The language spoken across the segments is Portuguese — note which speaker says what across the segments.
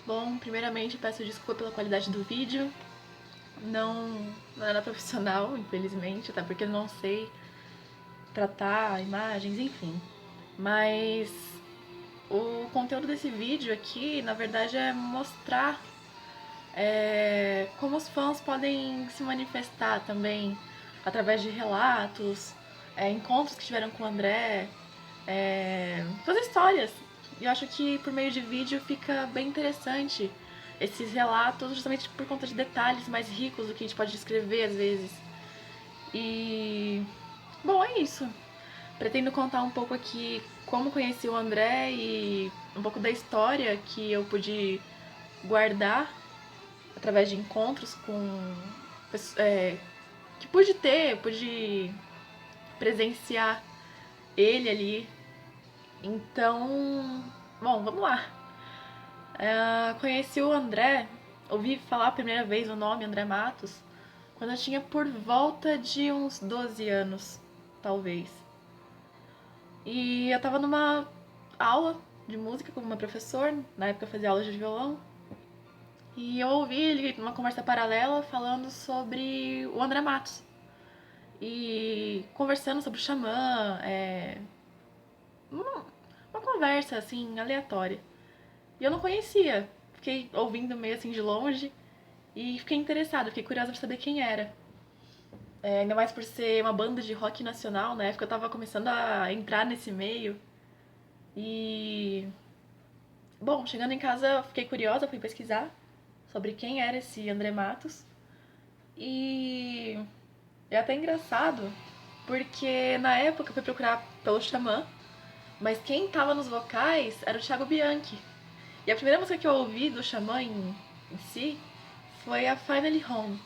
Speaker 1: Bom, primeiramente peço desculpa pela qualidade do vídeo. Não era profissional, infelizmente, até porque eu não sei tratar imagens, enfim. Mas o conteúdo desse vídeo aqui, na verdade, é mostrar como os fãs podem se manifestar também através de relatos, encontros que tiveram com o André, suas histórias. E eu acho que por meio de vídeo fica bem interessante esses relatos, justamente por conta de detalhes mais ricos do que a gente pode descrever às vezes. E. Bom, é isso. Pretendo contar um pouco aqui como conheci o André e um pouco da história que eu pude guardar através de encontros com. Que pude presenciar ele ali. Então, bom, vamos lá. Conheci o André, ouvi falar a primeira vez o nome André Matos, quando eu tinha por volta de uns 12 anos, talvez. E eu tava numa aula de música com uma professora, na época eu fazia aula de violão, e eu ouvi ele numa conversa paralela falando sobre o André Matos. E conversando sobre o Xamã, uma conversa assim, aleatória. E eu não conhecia, fiquei ouvindo meio assim de longe e fiquei interessada, fiquei curiosa pra saber quem era. Ainda mais por ser uma banda de rock nacional, na época eu tava começando a entrar nesse meio. E. Bom, chegando em casa eu fiquei curiosa, fui pesquisar sobre quem era esse André Matos. E. É até engraçado, porque na época eu fui procurar pelo Xamã, mas quem tava nos vocais era o Thiago Bianchi. E a primeira música que eu ouvi do Xamã em si foi a Finally Home,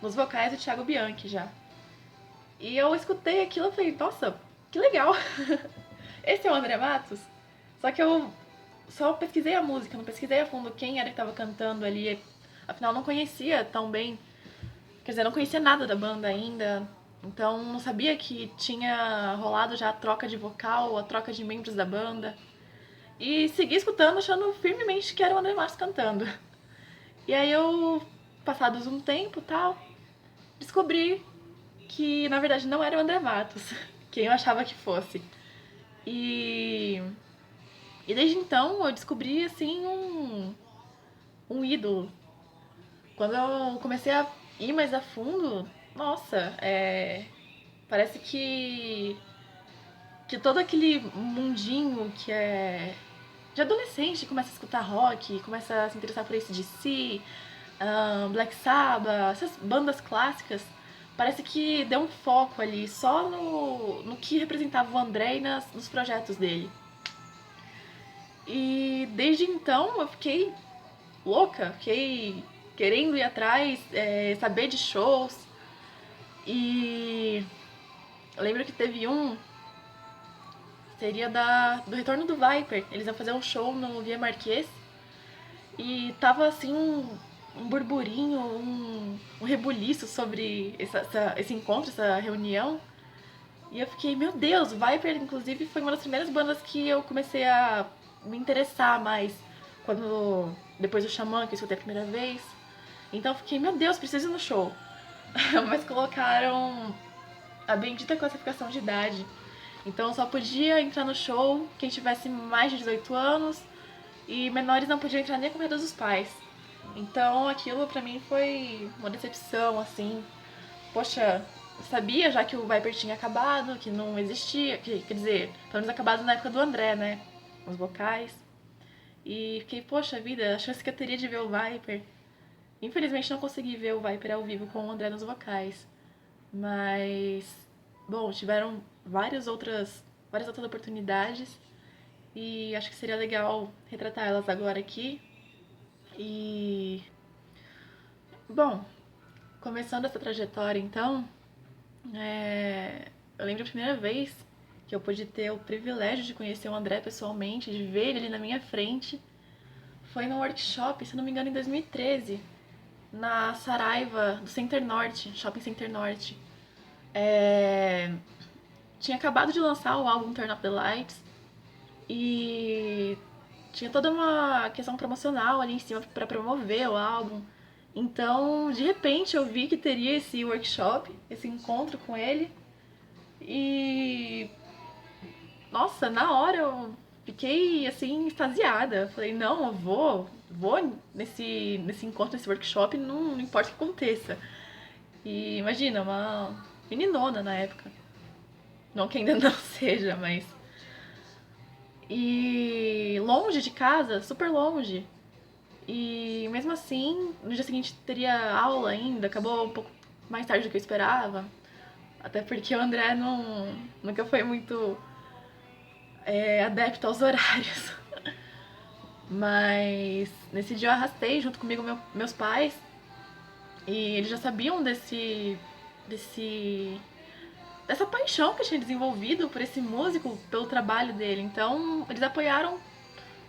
Speaker 1: nos vocais do Thiago Bianchi já. E eu escutei aquilo e falei, nossa, que legal! Esse é o André Matos? Só que eu só pesquisei a música, não pesquisei a fundo quem era que tava cantando ali. Afinal, não conhecia tão bem. Quer dizer, não conhecia nada da banda ainda. Então, não sabia que tinha rolado já a troca de vocal, a troca de membros da banda. E segui escutando, achando firmemente que era o André Matos cantando. E aí eu, passados um tempo tal, descobri que na verdade não era o André Matos, quem eu achava que fosse. E, e desde então eu descobri assim um ídolo. Quando eu comecei a ir mais a fundo, nossa, parece que todo aquele mundinho que é de adolescente começa a escutar rock, começa a se interessar por AC/DC, Black Sabbath, essas bandas clássicas, parece que deu um foco ali só no que representava o André e nos projetos dele. E desde então eu fiquei louca, fiquei querendo ir atrás, saber de shows. E eu lembro que teve seria do retorno do Viper. Eles iam fazer um show no Via Marquês e tava assim um burburinho, um rebuliço sobre esse encontro, essa reunião. E eu fiquei, meu Deus, Viper, inclusive, foi uma das primeiras bandas que eu comecei a me interessar mais. Quando. Depois do Xamã, que eu escutei a primeira vez. Então eu fiquei, meu Deus, preciso ir no show. Mas colocaram a bendita classificação de idade. Então só podia entrar no show quem tivesse mais de 18 anos e menores não podiam entrar nem com medo dos pais. Então aquilo pra mim foi uma decepção, assim. Poxa, eu sabia já que o Viper tinha acabado, que não existia, quer dizer, pelo menos acabado na época do André, né? Os vocais. E fiquei, poxa vida, a chance que eu teria de ver o Viper. Infelizmente não consegui ver o Viper ao vivo com o André nos vocais. Mas, bom, tiveram várias outras oportunidades e acho que seria legal retratar elas agora aqui. E, bom, começando essa trajetória então, eu lembro a primeira vez que eu pude ter o privilégio de conhecer o André pessoalmente, de ver ele ali na minha frente, foi num workshop, se não me engano, em 2013, na Saraiva do Center Norte, Shopping Center Norte. É, Tinha acabado de lançar o álbum Turn Up the Lights e tinha toda uma questão promocional ali em cima para promover o álbum. Então, de repente, eu vi que teria esse workshop, esse encontro com ele. E nossa, na hora eu fiquei assim extasiada. Falei, não, eu vou nesse encontro, nesse workshop, não importa o que aconteça. E imagina, uma meninona na época. Não que ainda não seja, mas. E longe de casa, super longe. E mesmo assim, no dia seguinte teria aula ainda, acabou um pouco mais tarde do que eu esperava. Até porque o André nunca foi muito adepto aos horários. Mas nesse dia eu arrastei junto comigo meus pais. E eles já sabiam dessa paixão que eu tinha desenvolvido por esse músico, pelo trabalho dele. Então, eles apoiaram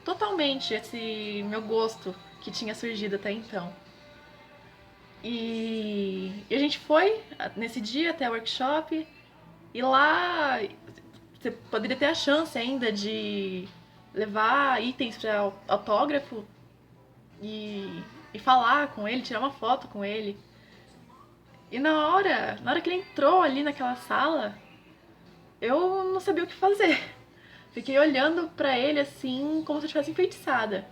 Speaker 1: totalmente esse meu gosto que tinha surgido até então. E a gente foi nesse dia até o workshop, e lá você poderia ter a chance ainda de levar itens para autógrafo e falar com ele, tirar uma foto com ele. E na hora que ele entrou ali naquela sala, eu não sabia o que fazer. Fiquei olhando pra ele assim, como se eu estivesse enfeitiçada.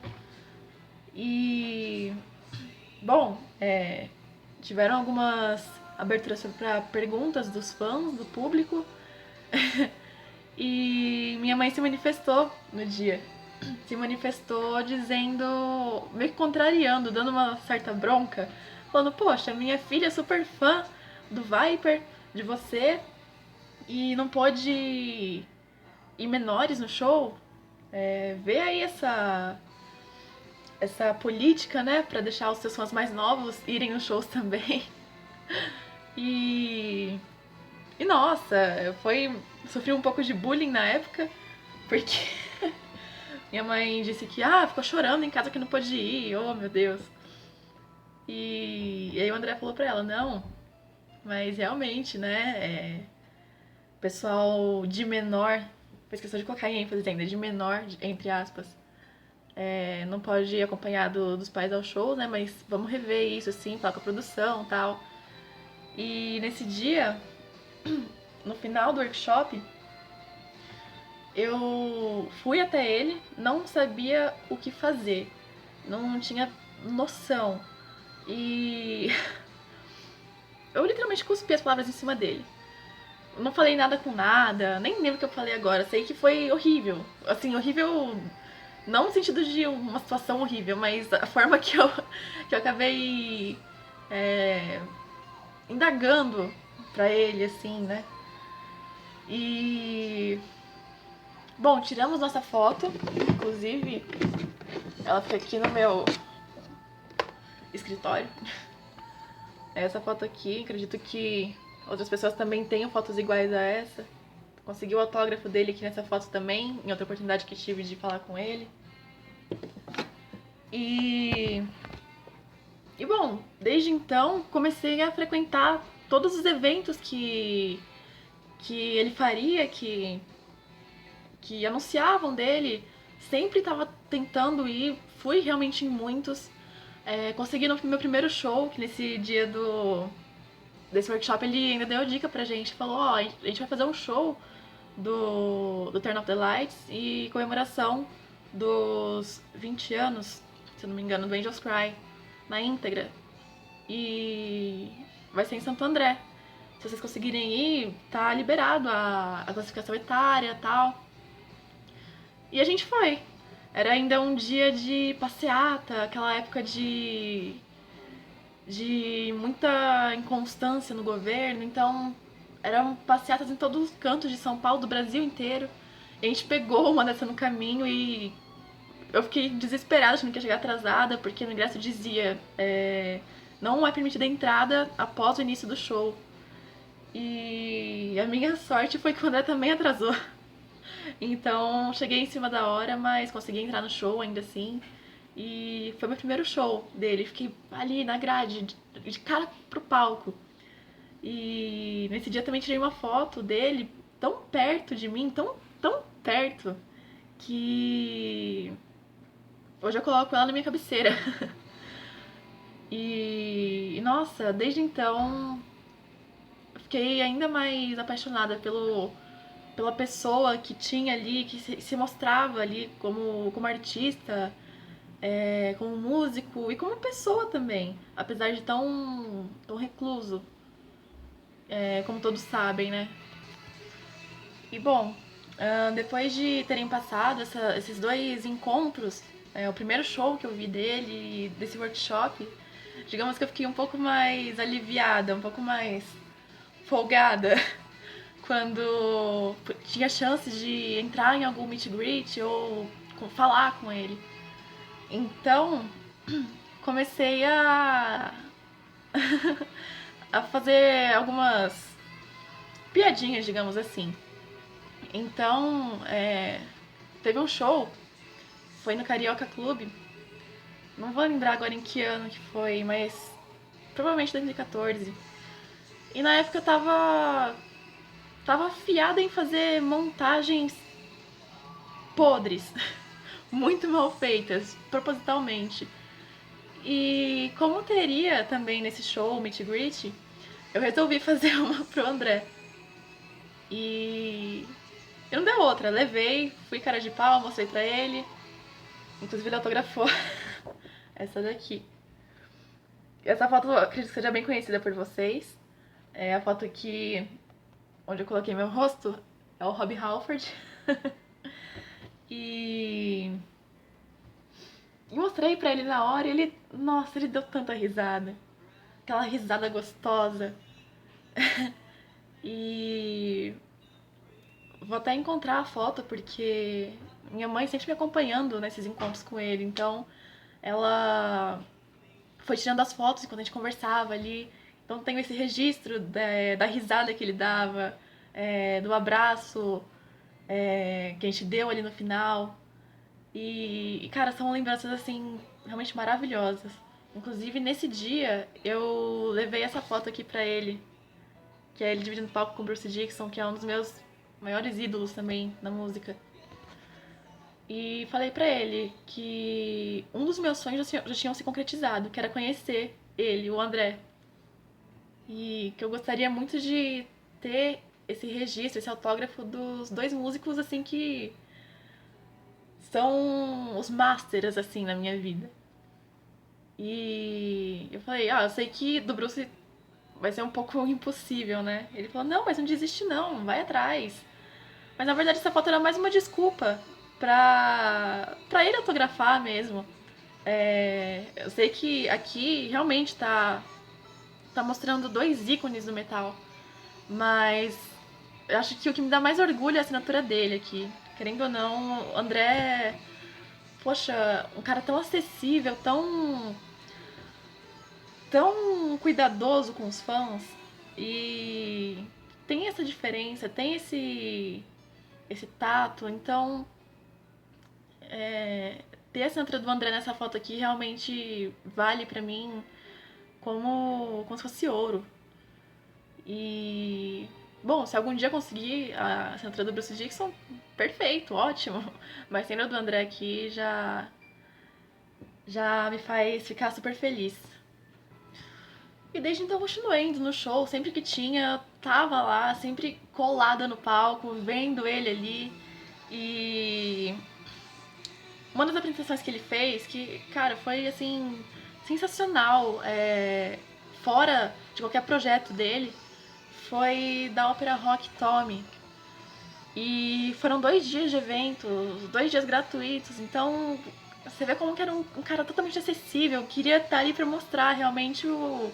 Speaker 1: E. Bom, tiveram algumas aberturas para perguntas dos fãs, do público. E minha mãe se manifestou no dia. Se manifestou dizendo, meio que contrariando, dando uma certa bronca. Falando, poxa, minha filha é super fã do Viper, de você, e não pôde ir menores no show. Vê aí essa política, né, pra deixar os seus fãs mais novos irem nos shows também. E nossa, sofri um pouco de bullying na época, porque minha mãe disse que ficou chorando em casa que não pôde ir, oh meu Deus. E aí o André falou pra ela, não, mas realmente, né, pessoal de menor, fez questão de colocar em ênfase ainda, de menor, entre aspas, não pode ir acompanhado dos pais ao show, né, mas vamos rever isso, assim, falar com a produção e tal. E nesse dia, no final do workshop, eu fui até ele, não sabia o que fazer, não tinha noção. E eu literalmente cuspi as palavras em cima dele. Não falei nada com nada, nem lembro o que eu falei agora. Sei que foi horrível. Assim, horrível não no sentido de uma situação horrível, mas a forma que eu acabei indagando pra ele, assim, né? E. Bom, tiramos nossa foto, inclusive ela fica aqui no meu escritório. Essa foto aqui, acredito que outras pessoas também tenham fotos iguais a essa. Consegui o autógrafo dele aqui nessa foto também, em outra oportunidade que tive de falar com ele. E bom, desde então comecei a frequentar todos os eventos que ele faria, que anunciavam dele. Sempre estava tentando ir, fui realmente em muitos. Consegui no meu primeiro show, que nesse dia desse workshop ele ainda deu dica pra gente. Falou, a gente vai fazer um show do Turn Off the Lights e comemoração dos 20 anos, se eu não me engano, do Angels Cry, na íntegra. E vai ser em Santo André. Se vocês conseguirem ir, tá liberado a classificação etária e tal. E a gente foi. Era ainda um dia de passeata, aquela época de muita inconstância no governo, então eram passeatas em todos os cantos de São Paulo, do Brasil inteiro. E a gente pegou uma dessa no caminho e eu fiquei desesperada, achando que ia chegar atrasada, porque no ingresso dizia não é permitida a entrada após o início do show. E a minha sorte foi que o André também atrasou. Então cheguei em cima da hora, mas consegui entrar no show ainda assim. E foi meu primeiro show dele. Fiquei ali na grade, de cara pro palco. E nesse dia também tirei uma foto dele tão perto de mim, tão perto, que Hoje eu coloco ela na minha cabeceira. Nossa, desde então fiquei ainda mais apaixonada pela pessoa que tinha ali, que se mostrava ali como artista, como músico e como pessoa também, apesar de tão recluso, como todos sabem, né? E bom, depois de terem passado esses dois encontros, o primeiro show que eu vi dele, desse workshop, digamos que eu fiquei um pouco mais aliviada, um pouco mais folgada quando tinha chances de entrar em algum meet and greet ou falar com ele. Então, comecei a fazer algumas piadinhas, digamos assim. Então, teve um show, foi no Carioca Clube, não vou lembrar agora em que ano que foi, mas provavelmente 2014. E na época eu tava afiada em fazer montagens podres, muito mal feitas, propositalmente. E como teria também nesse show, Meet and Greet, eu resolvi fazer uma pro André. E não deu outra, levei, fui cara de pau, mostrei pra ele. Inclusive ele autografou essa daqui. Essa foto eu acredito que seja bem conhecida por vocês. É a foto aqui onde eu coloquei meu rosto, é o Rob Halford. e mostrei pra ele na hora e ele, nossa, ele deu tanta risada. Aquela risada gostosa. E vou até encontrar a foto porque minha mãe sempre me acompanhando nesses encontros com ele, então ela foi tirando as fotos enquanto a gente conversava ali. Então tenho esse registro da risada que ele dava, do abraço que a gente deu ali no final. Cara, são lembranças assim realmente maravilhosas. Inclusive nesse dia eu levei essa foto aqui pra ele, que é ele dividindo palco com o Bruce Dickinson, que é um dos meus maiores ídolos também na música. E falei pra ele que um dos meus sonhos já tinham se concretizado, que era conhecer ele, o André. E que eu gostaria muito de ter esse registro, esse autógrafo dos dois músicos, assim, que são os masters, assim, na minha vida. E eu falei, eu sei que do Bruce vai ser um pouco impossível, né? Ele falou, não, mas não desiste não, vai atrás. Mas na verdade essa foto era mais uma desculpa pra ele autografar mesmo. Eu sei que aqui realmente tá mostrando dois ícones do metal, mas eu acho que o que me dá mais orgulho é a assinatura dele aqui. Querendo ou não, o André, poxa, um cara tão acessível, tão cuidadoso com os fãs e tem essa diferença, tem esse tato, então ter a assinatura do André nessa foto aqui realmente vale pra mim como se fosse ouro. E bom, se algum dia conseguir a assinatura do Bruce Dickinson, perfeito, ótimo. Mas tendo a do André aqui já me faz ficar super feliz. E desde então eu continuei indo no show, sempre que tinha, eu tava lá, sempre colada no palco, vendo ele ali. E uma das apresentações que ele fez, que, cara, foi assim, sensacional, fora de qualquer projeto dele, foi da ópera rock Tommy. E foram 2 dias de evento, 2 dias gratuitos, então você vê como que era um cara totalmente acessível, queria estar ali pra mostrar realmente o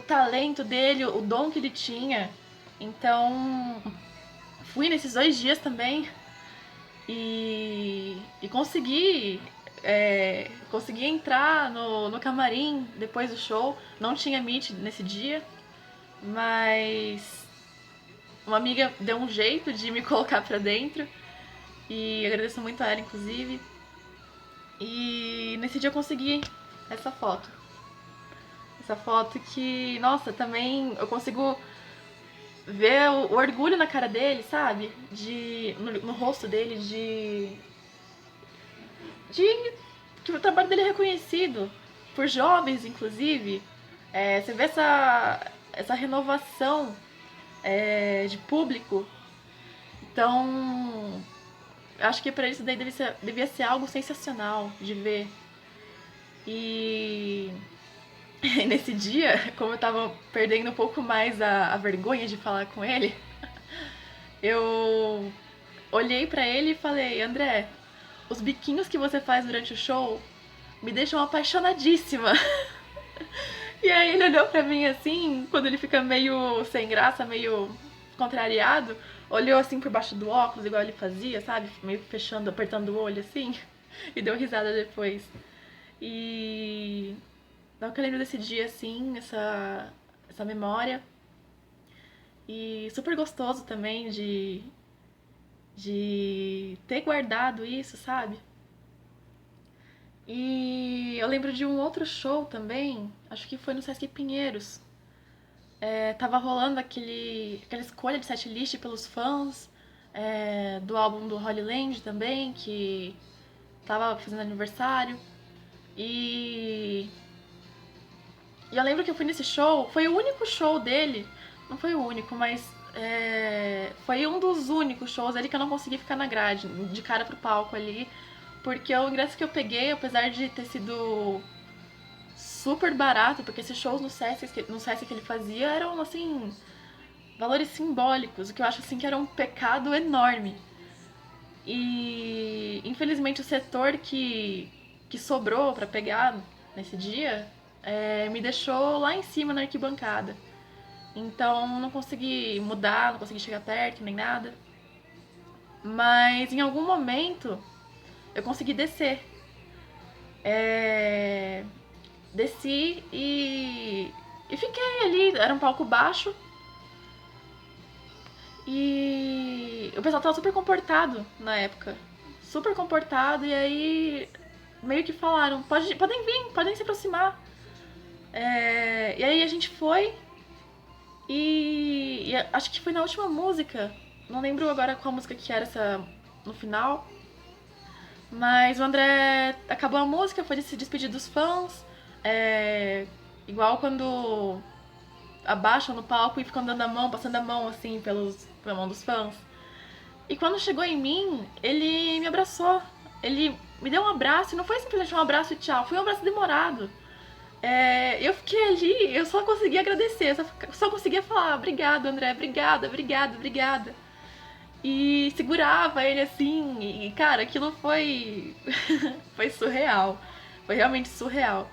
Speaker 1: talento dele, o dom que ele tinha. Então, fui nesses 2 dias também e consegui entrar no camarim depois do show. Não tinha meet nesse dia, mas uma amiga deu um jeito de me colocar pra dentro e agradeço muito a ela, inclusive. E nesse dia eu consegui essa foto. Essa foto que, nossa, também eu consigo ver o orgulho na cara dele, sabe? No rosto dele de que o trabalho dele é reconhecido por jovens, inclusive. Você vê essa renovação de público. Então, acho que pra isso daí devia ser algo sensacional de ver. E nesse dia, como eu tava perdendo um pouco mais a vergonha de falar com ele, eu olhei pra ele e falei: André, os biquinhos que você faz durante o show me deixam apaixonadíssima. E aí ele olhou pra mim assim, quando ele fica meio sem graça, meio contrariado, olhou assim por baixo do óculos, igual ele fazia, sabe? Meio fechando, apertando o olho assim, e deu risada depois. E não que eu lembro desse dia assim, essa memória. E super gostoso também de ter guardado isso, sabe? E eu lembro de um outro show também, acho que foi no Sesc Pinheiros. Tava rolando aquela escolha de setlist pelos fãs, do álbum do Holy Land também, que tava fazendo aniversário. E eu lembro que eu fui nesse show, foi o único show dele, não foi o único, mas foi um dos únicos shows dele que eu não consegui ficar na grade, de cara pro palco ali, porque o ingresso que eu peguei, apesar de ter sido super barato, porque esses shows no Sesc que ele fazia eram, assim, valores simbólicos, o que eu acho, assim, que era um pecado enorme. E, infelizmente, o setor que sobrou pra pegar nesse dia me deixou lá em cima na arquibancada. Então, não consegui mudar, não consegui chegar perto, nem nada. Mas, em algum momento, eu consegui descer. Desci e fiquei ali, era um palco baixo. E o pessoal tava super comportado na época. Super comportado, e aí meio que falaram, podem vir, podem se aproximar. E aí a gente foi e acho que foi na última música. Não lembro agora qual música que era essa no final. Mas o André acabou a música, foi se despedir dos fãs. Igual quando abaixam no palco e ficam dando a mão, passando a mão assim pela mão dos fãs. E quando chegou em mim, ele me abraçou. Ele me deu um abraço, e não foi simplesmente um abraço e tchau, foi um abraço demorado. Eu fiquei ali, eu só conseguia agradecer, só conseguia falar obrigado, André, obrigada, obrigada, obrigada. E segurava ele assim, e cara, aquilo foi. foi surreal. Foi realmente surreal.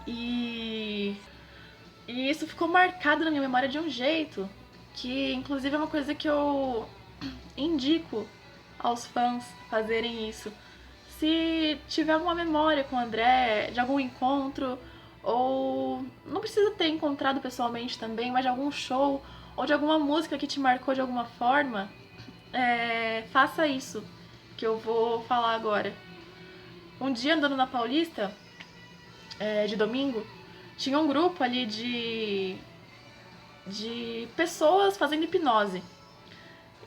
Speaker 1: E isso ficou marcado na minha memória de um jeito que, inclusive, é uma coisa que eu indico aos fãs fazerem isso. Se tiver alguma memória com o André, de algum encontro, ou não precisa ter encontrado pessoalmente também, mas de algum show, ou de alguma música que te marcou de alguma forma, faça isso, que eu vou falar agora. Um dia andando na Paulista, de domingo, tinha um grupo ali de pessoas fazendo hipnose.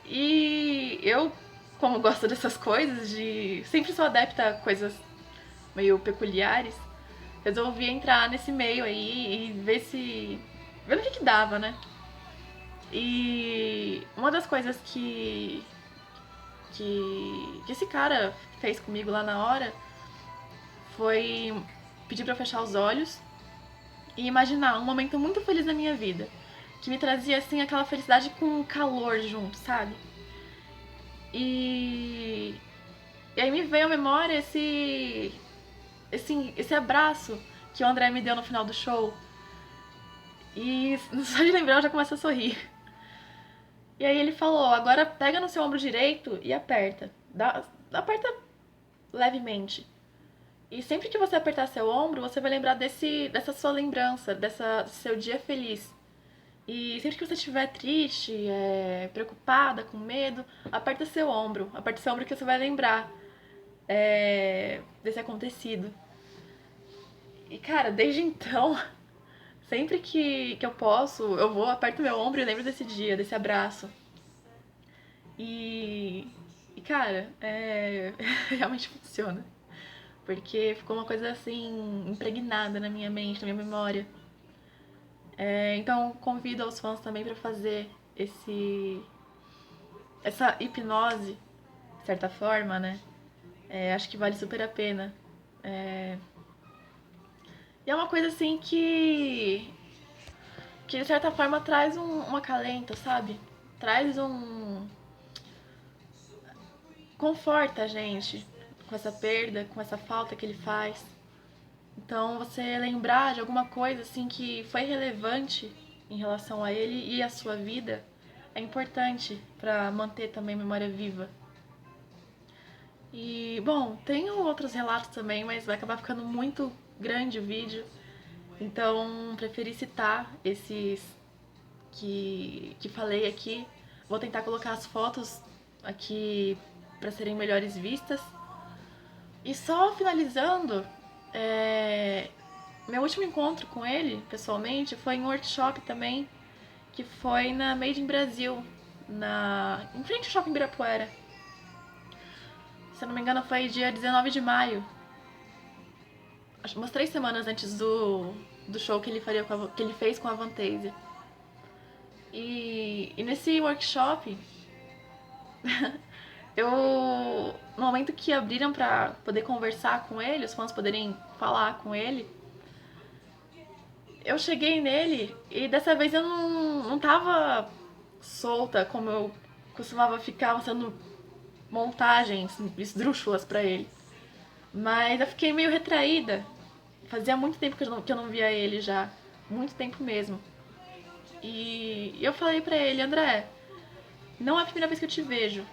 Speaker 1: E eu, como gosto dessas coisas, sempre sou adepta a coisas meio peculiares, resolvi entrar nesse meio aí e ver o que dava, né? E uma das coisas que esse cara fez comigo lá na hora foi pedir pra eu fechar os olhos e imaginar um momento muito feliz da minha vida, que me trazia assim aquela felicidade com calor junto, sabe? E aí me veio à memória esse abraço que o André me deu no final do show. E só de lembrar eu já começo a sorrir. E aí ele falou, agora pega no seu ombro direito e aperta. Aperta levemente. E sempre que você apertar seu ombro, você vai lembrar dessa sua lembrança, desse seu dia feliz. E sempre que você estiver triste, preocupada, com medo, aperta seu ombro. Aperta seu ombro que você vai lembrar desse acontecido. E cara, desde então, sempre que eu posso, eu vou, aperto meu ombro e lembro desse dia, desse abraço. E cara, realmente funciona. porque ficou uma coisa assim, impregnada na minha mente, na minha memória. Então convido aos fãs também para fazer essa hipnose, de certa forma, né? Acho que vale super a pena. E é uma coisa assim que de certa forma traz um acalento, sabe? Traz conforta a gente com essa perda, com essa falta que ele faz. Então você lembrar de alguma coisa assim que foi relevante em relação a ele e a sua vida é importante para manter também a memória viva. E, bom, tenho outros relatos também, mas vai acabar ficando muito grande o vídeo. Então, preferi citar esses que falei aqui. Vou tentar colocar as fotos aqui para serem melhores vistas. E só finalizando, meu último encontro com ele, pessoalmente, foi em um workshop também, que foi na Made in Brasil, em frente ao Shopping Ibirapuera. Se eu não me engano, foi dia 19 de maio. Umas 3 semanas antes do show que ele fez com a Vantasia. E nesse workshop, no momento que abriram pra poder conversar com ele, os fãs poderem falar com ele, eu cheguei nele e dessa vez eu não tava solta como eu costumava ficar mostrando montagens esdrúxulas pra ele. Mas eu fiquei meio retraída. Fazia muito tempo que eu não via ele já. Muito tempo mesmo. E eu falei pra ele, André, não é a primeira vez que eu te vejo,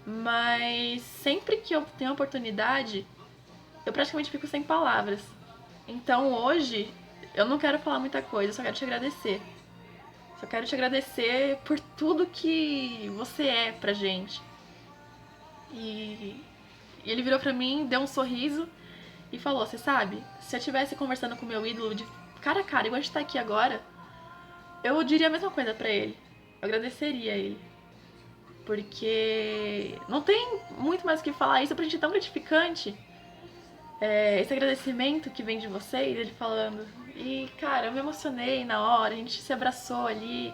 Speaker 1: mas sempre que eu tenho a oportunidade, eu praticamente fico sem palavras. Então hoje, eu não quero falar muita coisa, eu só quero te agradecer. Só quero te agradecer por tudo que você é pra gente. E ele virou pra mim, deu um sorriso e falou, você sabe, se eu estivesse conversando com o meu ídolo de cara a cara, igual a gente tá aqui agora, eu diria a mesma coisa pra ele. Eu agradeceria a ele. Porque não tem muito mais o que falar. Isso pra gente é tão gratificante. Esse agradecimento que vem de vocês, ele falando. E, cara, eu me emocionei na hora, a gente se abraçou ali.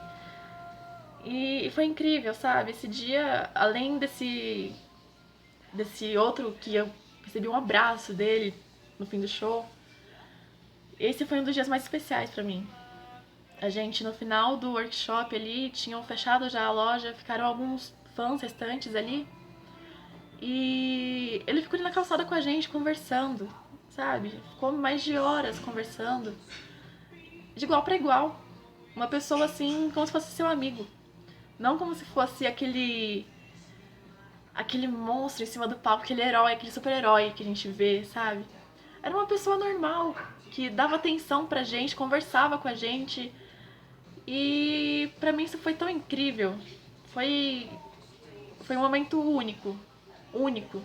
Speaker 1: E foi incrível, sabe? Esse dia, além desse outro que eu recebi um abraço dele no fim do show, esse foi um dos dias mais especiais pra mim. A gente, no final do workshop ali, tinham fechado já a loja, ficaram alguns fãs restantes ali. E ele ficou ali na calçada com a gente, conversando, sabe? Ficou mais de horas conversando. De igual pra igual. Uma pessoa assim, como se fosse seu amigo. Não como se fosse aquele monstro em cima do palco, aquele herói, aquele super-herói que a gente vê, sabe? Era uma pessoa normal, que dava atenção pra gente, conversava com a gente. E pra mim isso foi tão incrível. Foi um momento único. Único.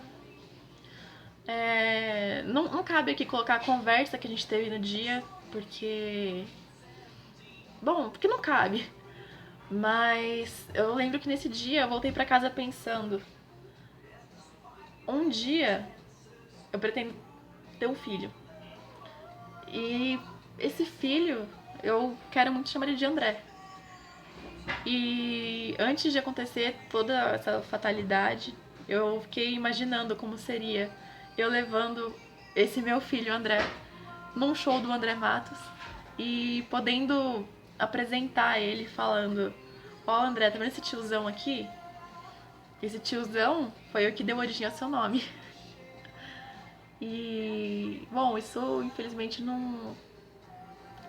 Speaker 1: Não cabe aqui colocar a conversa que a gente teve no dia, porque. Bom, porque não cabe. Mas eu lembro que nesse dia eu voltei pra casa pensando: um dia eu pretendo ter um filho. E esse filho eu quero muito chamar ele de André. E antes de acontecer toda essa fatalidade, eu fiquei imaginando como seria eu levando esse meu filho André num show do André Matos e podendo apresentar ele falando: ó, André, tá vendo esse tiozão aqui? Esse tiozão foi o que deu origem ao seu nome. E, bom, isso infelizmente não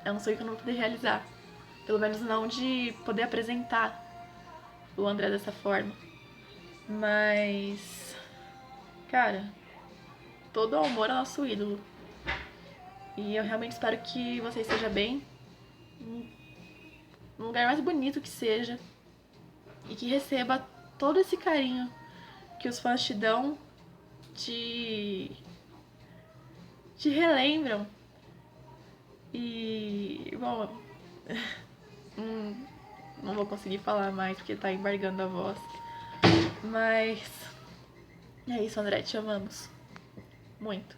Speaker 1: é um sonho que eu não vou poder realizar. Pelo menos não de poder apresentar o André dessa forma. Mas, cara, todo o amor ao nosso ídolo. E eu realmente espero que você esteja bem, no lugar mais bonito que seja, e que receba todo esse carinho que os fãs te dão, te relembram. E, bom, não vou conseguir falar mais porque tá embargando a voz. Mas é isso, André, te amamos. Muito.